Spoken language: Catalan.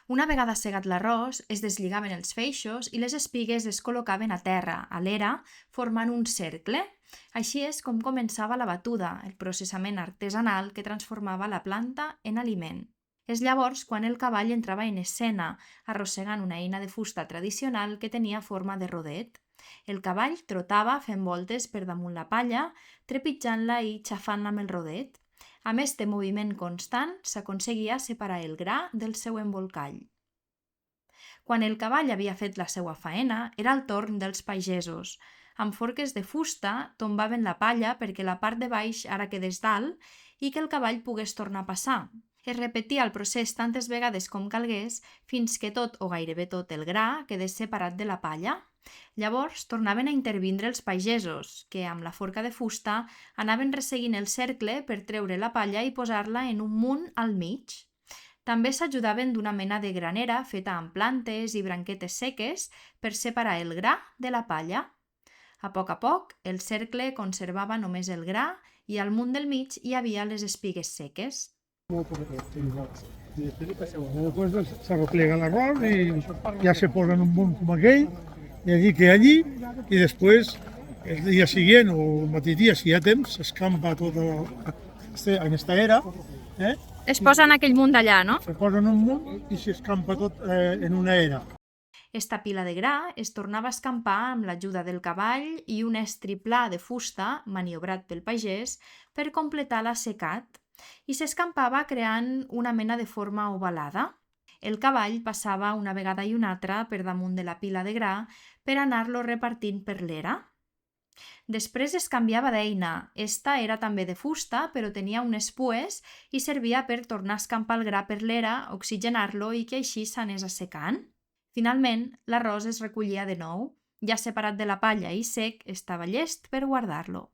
Una vegada segat l'arròs, es deslligaven els feixos i les espigues es col·locaven a terra, a l'era, formant un cercle. Així és com començava la batuda, el processament artesanal que transformava la planta en aliment. És llavors quan el cavall entrava en escena, arrossegant una eina de fusta tradicional que tenia forma de rodet. El cavall trotava fent voltes per damunt la palla, trepitjant-la i xafant-la amb el rodet. Amb este moviment constant s'aconseguia separar el gra del seu embolcall. Quan el cavall havia fet la seva faena, era el torn dels pagesos. Amb forques de fusta tombaven la palla perquè la part de baix ara quedés dalt i que el cavall pogués tornar a passar. Es repetia el procés tantes vegades com calgués fins que tot o gairebé tot el gra quedés separat de la palla. Llavors tornaven a intervindre els pagesos, que amb la forca de fusta anaven resseguint el cercle per treure la palla i posar-la en un munt al mig. També s'ajudaven d'una mena de granera feta amb plantes i branquetes seques per separar el gra de la palla. A poc, el cercle conservava només el gra i al munt del mig hi havia les espigues seques. Después se replega el arroz y ya se pone en un munt como aquell, y allí que allí, y después el día siguiente o el mateix dia, si hi ha temps, s'escampa tot en esta era, Es posa en aquell munt d'allà, no? se posa en un munt i s'escampa tot en una era. Esta pila de gra es tornava a escampar amb l'ajuda del cavall i un estri pla de fusta, maniobrat pel pagès, per completar l'assecat, i s'escampava creant una mena de forma ovalada. El cavall passava una vegada i una altra per damunt de la pila de gra per anar-lo repartint per l'era. Després es canviava d'eina. Esta era també de fusta, però tenia unes pues i servia per tornar a escampar el gra per l'era, oxigenar-lo i que així s'anés assecant. Finalment, l'arròs es recollia de nou. Ja separat de la palla i sec, estava llest per guardar-lo.